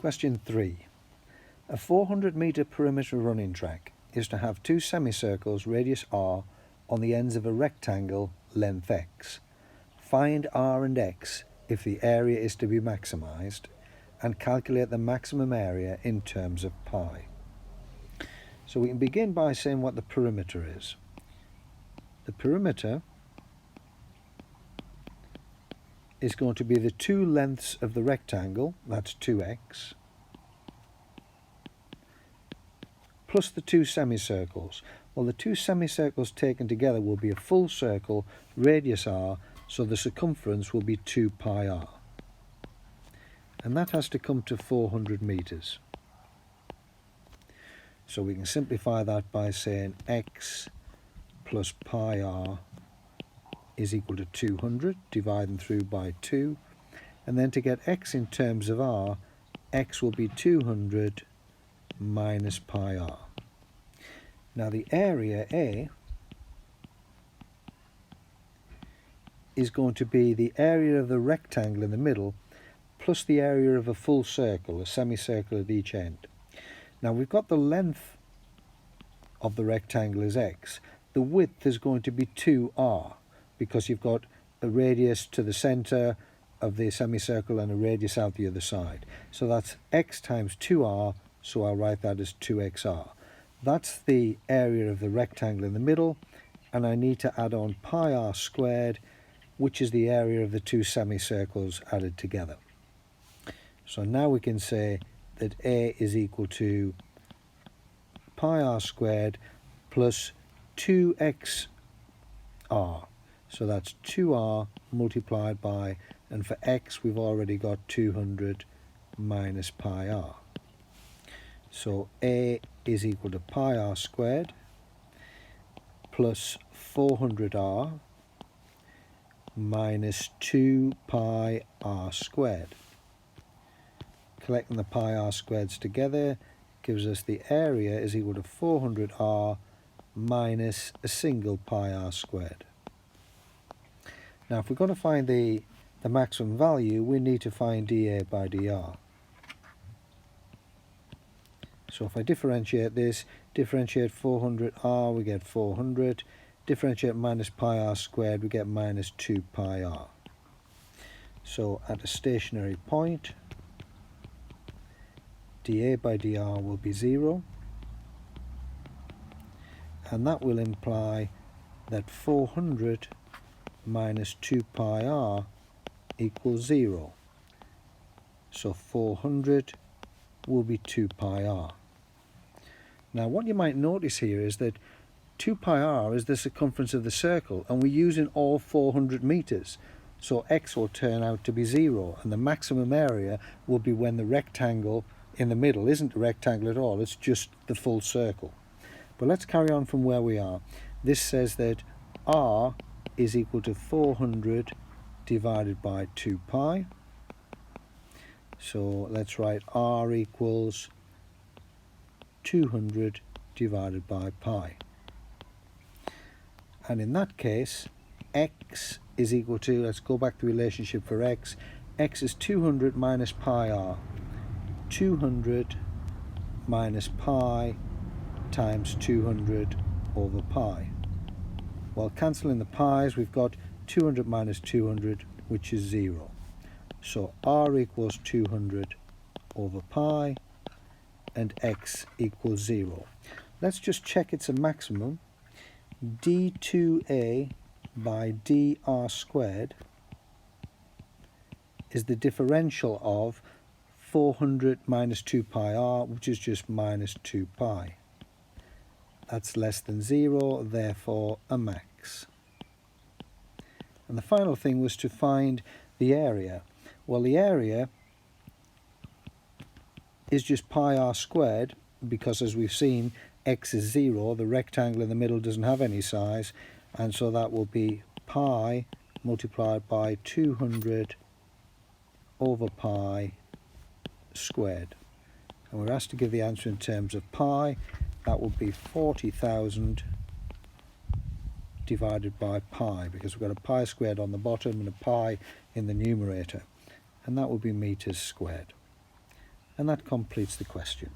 Question 3. A 400 metre perimeter running track is to have two semicircles radius r on the ends of a rectangle length x. Find r and x if the area is to be maximised, and calculate the maximum area in terms of pi. So we can begin by saying what the perimeter is. The perimeter is going to be the two lengths of the rectangle, that's 2x, plus the two semicircles. Well, the two semicircles taken together will be a full circle, radius r, so the circumference will be 2 pi r. And that has to come to 400 metres. So we can simplify that by saying x plus pi r is equal to 200, dividing through by 2. And then to get x in terms of r, x will be 200 minus pi r. Now the area A is going to be the area of the rectangle in the middle plus the area of a full circle, a semicircle at each end. Now we've got the length of the rectangle as x. The width is going to be 2r because you've got a radius to the centre of the semicircle and a radius out the other side. So that's x times 2r, so I'll write that as 2xr. That's the area of the rectangle in the middle, and I need to add on pi r squared, which is the area of the two semicircles added together. So now we can say that A is equal to pi r squared plus 2xr. So that's 2r multiplied by, and for x we've already got 200 minus pi r. So A is equal to pi r squared plus 400r minus 2 pi r squared. Collecting the pi r squareds together gives us the area is equal to 400r minus a single pi r squared. Now if we're going to find the maximum value, we need to find dA by dr. So if I differentiate this, differentiate 400r, we get 400. Differentiate minus pi r squared, we get minus 2 pi r. So at a stationary point, dA by dr will be 0. And that will imply that 400 minus 2 pi r equals 0. So 400 will be 2 pi r. Now what you might notice here is that 2 pi r is the circumference of the circle, and we're using all 400 metres. So x will turn out to be 0, and the maximum area will be when the rectangle in the middle isn't a rectangle at all, it's just the full circle. But let's carry on from where we are. This says that r is equal to 400 divided by 2 pi. So let's write r equals 200 divided by pi. And in that case, x is equal to, let's go back to the relationship for x is 200 minus pi r. 200 minus pi times 200 over pi. Well, cancelling the pi's, we've got 200 minus 200, which is 0. So r equals 200 over pi, and x equals 0. Let's just check it's a maximum. d2a by dr squared is the differential of 400 minus 2 pi r, which is just minus 2 pi. That's less than 0, therefore a max. And the final thing was to find the area. Well, the area is just pi r squared, because as we've seen, x is 0, the rectangle in the middle doesn't have any size, and so that will be pi multiplied by 200 over pi squared. And we're asked to give the answer in terms of pi. That would be 40,000 divided by pi, because we've got a pi squared on the bottom and a pi in the numerator, and that would be meters squared. And And that completes the question.